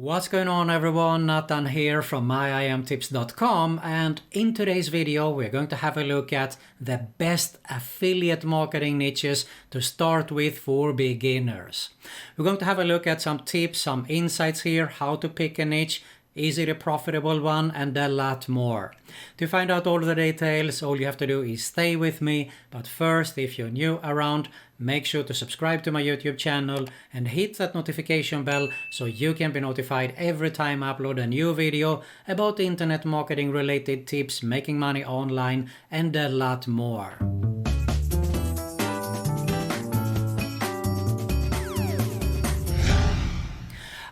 What's going on everyone, Nathan here from myimtips.com, and in today's video we're going to have a look at the best affiliate marketing niches to start with for beginners. We're going to have a look at some tips, some insights here, how to pick a niche, is it a profitable one, and a lot more. To find out all the details, all you have to do is stay with me, but first, if you're new around, make sure to subscribe to my YouTube channel and hit that notification bell so you can be notified every time I upload a new video about internet marketing related tips, making money online, and a lot more.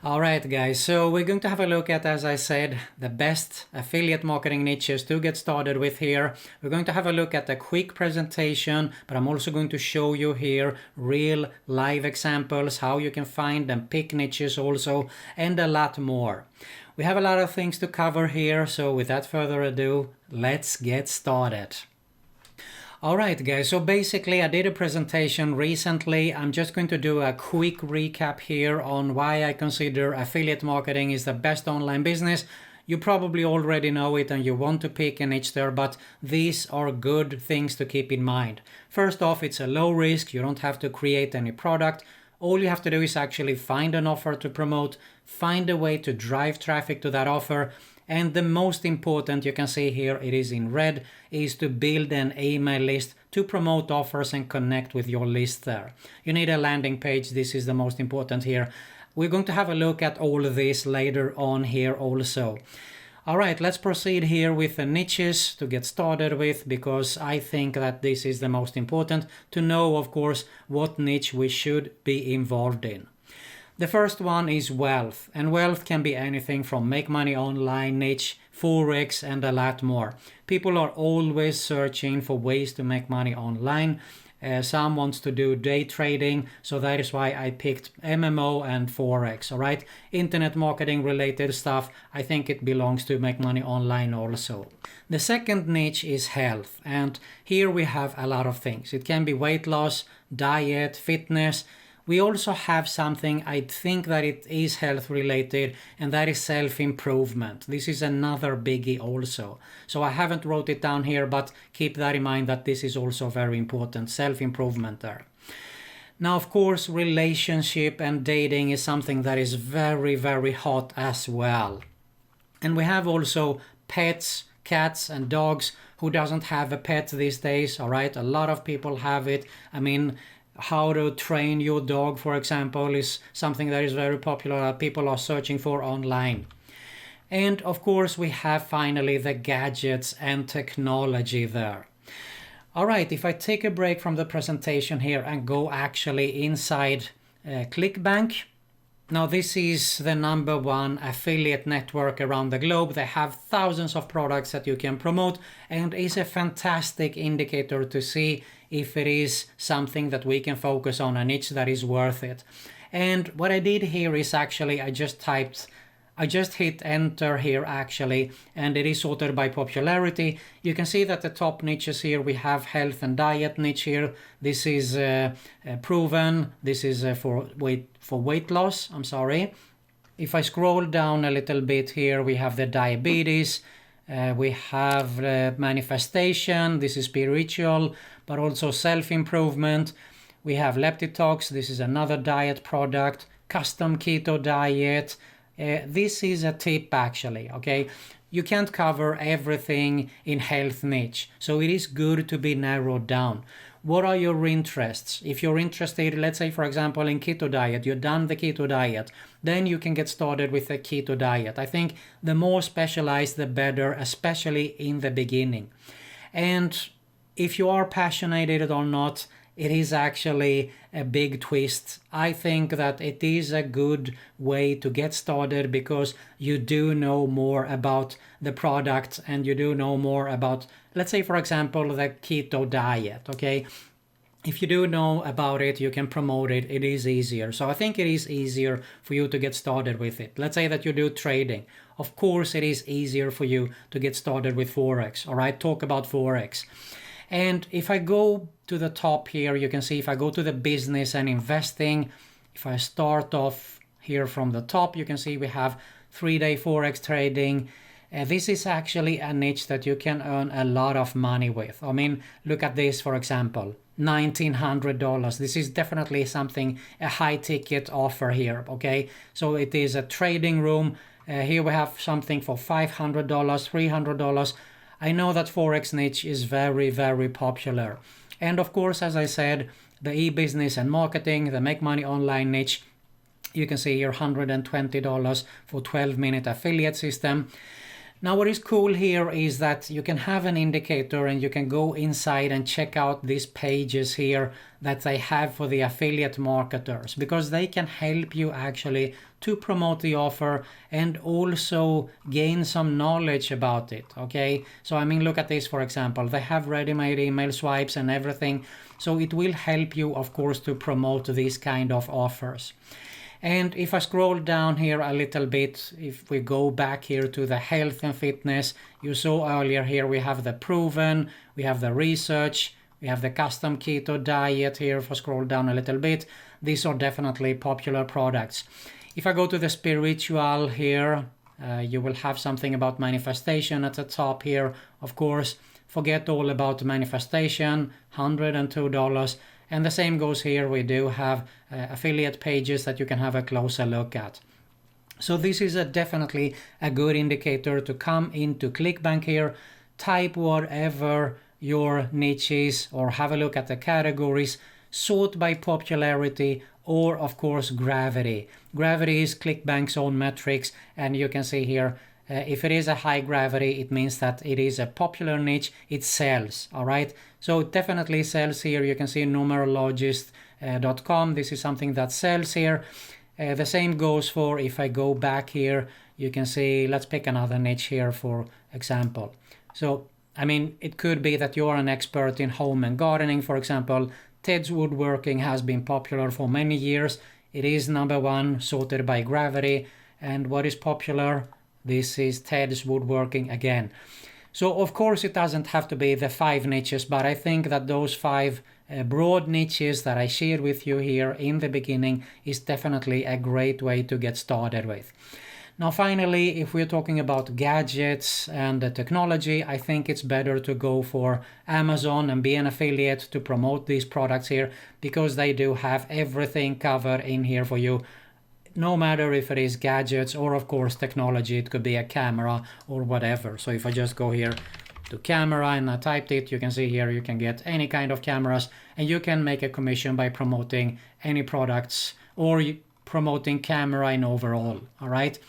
Alright guys, so we're going to have a look at, as I said, the best affiliate marketing niches to get started with here. We're going to have a look at a quick presentation, but I'm also going to show you here real live examples, how you can find and pick niches also, and a lot more. We have a lot of things to cover here, so without further ado, let's get started. Alright guys, so basically I did a presentation recently. I'm just going to do a quick recap here on why I consider affiliate marketing is the best online business. You probably already know it and you want to pick a niche there, but these are good things to keep in mind. First off, it's a low risk, you don't have to create any product. All you have to do is actually find an offer to promote, find a way to drive traffic to that offer. And the most important, you can see here, it is in red, is to build an email list to promote offers and connect with your list there. You need a landing page. This is the most important here. We're going to have a look at all of this later on here also. All right, let's proceed here with the niches to get started with, because I think that this is the most important to know, of course, what niche we should be involved in. The first one is wealth, and wealth can be anything from make money online niche, forex, and a lot more. People are always searching for ways to make money online. Some wants to do day trading, so that is why I picked MMO and forex. All right, internet marketing related stuff, I think it belongs to make money online also. The second niche is health, and here we have a lot of things. It can be weight loss, diet, fitness. We also have something, I think that it is health related, and that is self-improvement. This is another biggie also. So I haven't wrote it down here, but keep that in mind that this is also very important, self-improvement there. Now, of course, relationship and dating is something that is very, very hot as well. And we have also pets, cats and dogs. Who doesn't have a pet these days, all right? A lot of people have it. I mean, how to train your dog, for example, is something that is very popular that people are searching for online. And of course, we have finally the gadgets and technology there. All right, if I take a break from the presentation here and go actually inside ClickBank. Now, this is the #1 affiliate network around the globe. They have thousands of products that you can promote, and is a fantastic indicator to see if it is something that we can focus on, a niche that is worth it. And what I did here is actually I just hit enter here actually, and it is sorted by popularity. You can see that the top niches here, we have health and diet niche here. This is proven. This is for weight loss. I'm sorry. If I scroll down a little bit here, we have the diabetes. We have manifestation. This is spiritual, but also self-improvement. We have leptitox. This is another diet product. Custom keto diet. This is a tip actually, okay? You can't cover everything in health niche, so it is good to be narrowed down. What are your interests? If you're interested, let's say for example in keto diet, you've done the keto diet, then you can get started with the keto diet. I think the more specialized the better, especially in the beginning. And if you are passionate or not, it is actually a big twist. I think that it is a good way to get started because you do know more about the product and you do know more about, let's say for example, the keto diet, okay? If you do know about it, you can promote it, it is easier. So I think it is easier for you to get started with it. Let's say that you do trading. Of course, it is easier for you to get started with Forex, all right? Talk about Forex. And if I go to the top here, you can see if I go to the business and investing, if I start off here from the top, you can see we have 3-day Forex trading. This is actually a niche that you can earn a lot of money with. I mean, look at this, for example, $1,900. This is definitely something, a high ticket offer here, okay? So it is a trading room. Here we have something for $500, $300. I know that Forex niche is very, very popular. And of course, as I said, the e-business and marketing, the make money online niche, you can see here $120 for 12-minute affiliate system. Now what is cool here is that you can have an indicator and you can go inside and check out these pages here that they have for the affiliate marketers, because they can help you actually to promote the offer and also gain some knowledge about it, okay? So I mean, look at this, for example, they have ready-made email swipes and everything, so it will help you, of course, to promote these kind of offers. And if I scroll down here a little bit, if we go back here to the health and fitness, you saw earlier here we have the proven, we have the research, we have the custom keto diet here. If I scroll down a little bit, these are definitely popular products. If I go to the spiritual here, you will have something about manifestation at the top here. Of course, forget all about manifestation, $102. And the same goes here. We do have affiliate pages that you can have a closer look at. So this is definitely a good indicator to come into ClickBank here, type whatever your niche is, or have a look at the categories, sort by popularity, or of course gravity. Gravity is ClickBank's own metrics, and you can see here if it is a high gravity, it means that it is a popular niche, it sells, all right? So it definitely sells here. You can see numerologist.com. This is something that sells here. The same goes for, if I go back here, you can see, let's pick another niche here, for example. So, I mean, it could be that you're an expert in home and gardening, for example. Ted's Woodworking has been popular for many years. It is #1, sorted by gravity. And what is popular? This is Ted's Woodworking again. So of course it doesn't have to be the 5 niches, but I think that those 5 broad niches that I shared with you here in the beginning is definitely a great way to get started with. Now finally, if we're talking about gadgets and the technology, I think it's better to go for Amazon and be an affiliate to promote these products here, because they do have everything covered in here for you. No matter if it is gadgets or of course technology, it could be a camera or whatever. So if I just go here to camera and I typed it, you can see here you can get any kind of cameras, and you can make a commission by promoting any products or promoting camera in overall, all right?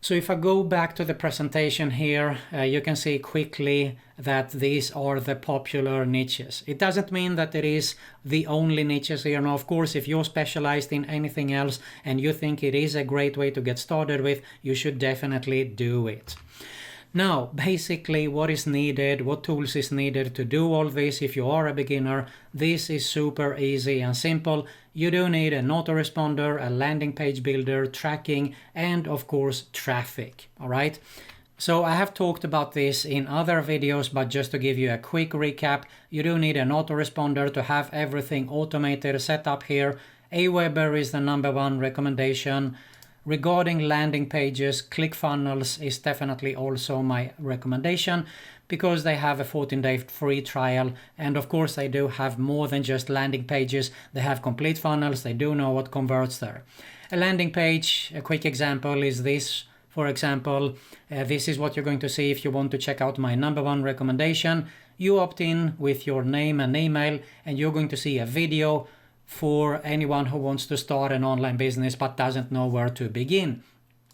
So if I go back to the presentation here, you can see quickly that these are the popular niches. It doesn't mean that it is the only niches here. Now, of course, if you're specialized in anything else and you think it is a great way to get started with, you should definitely do it. Now, basically what is needed, what tools is needed to do all this if you are a beginner? This is super easy and simple. You do need an autoresponder, a landing page builder, tracking, and of course traffic, all right? So I have talked about this in other videos, but just to give you a quick recap, you do need an autoresponder to have everything automated set up here. Aweber is the #1 recommendation. Regarding landing pages, ClickFunnels is definitely also my recommendation, because they have a 14-day free trial, and of course they do have more than just landing pages. They have complete funnels. They do know what converts there. A landing page, a quick example is this. For example, this is what you're going to see if you want to check out my #1 recommendation. You opt in with your name and email, and you're going to see a video for anyone who wants to start an online business but doesn't know where to begin.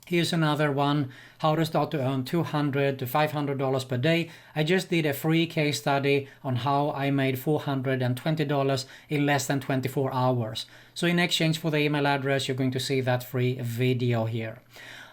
Here's another one, how to start to earn $200 to $500 per day. I just did a free case study on how I made $420 in less than 24 hours. So in exchange for the email address, you're going to see that free video here.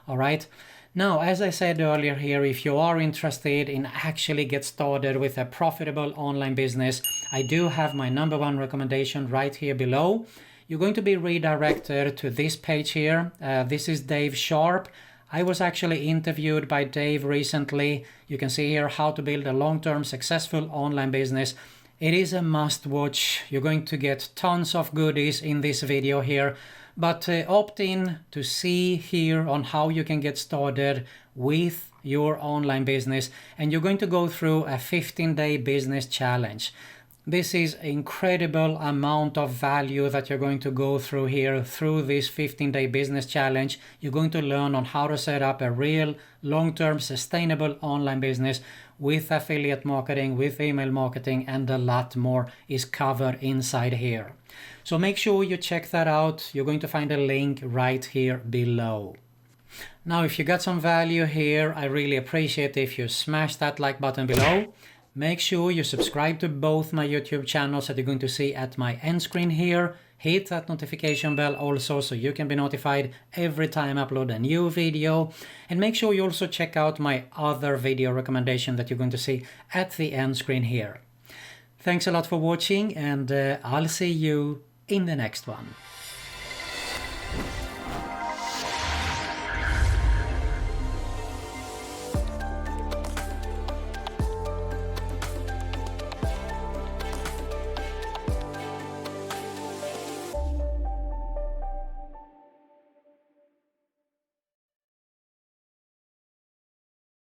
All right. Now, as I said earlier here, if you are interested in actually get started with a profitable online business, I do have my #1 recommendation right here below. You're going to be redirected to this page here. This is Dave Sharp. I was actually interviewed by Dave recently. You can see here how to build a long-term successful online business. It is a must watch. You're going to get tons of goodies in this video here. But opt in to see here on how you can get started with your online business, and you're going to go through a 15-day business challenge. This is an incredible amount of value that you're going to go through here through this 15-day business challenge. You're going to learn on how to set up a real long-term sustainable online business with affiliate marketing, with email marketing, and a lot more is covered inside here. So make sure you check that out. You're going to find a link right here below. Now, if you got some value here, I really appreciate if you smash that like button below. Make sure you subscribe to both my YouTube channels that you're going to see at my end screen here. Hit that notification bell also so you can be notified every time I upload a new video. And make sure you also check out my other video recommendation that you're going to see at the end screen here. Thanks a lot for watching, and I'll see you in the next one.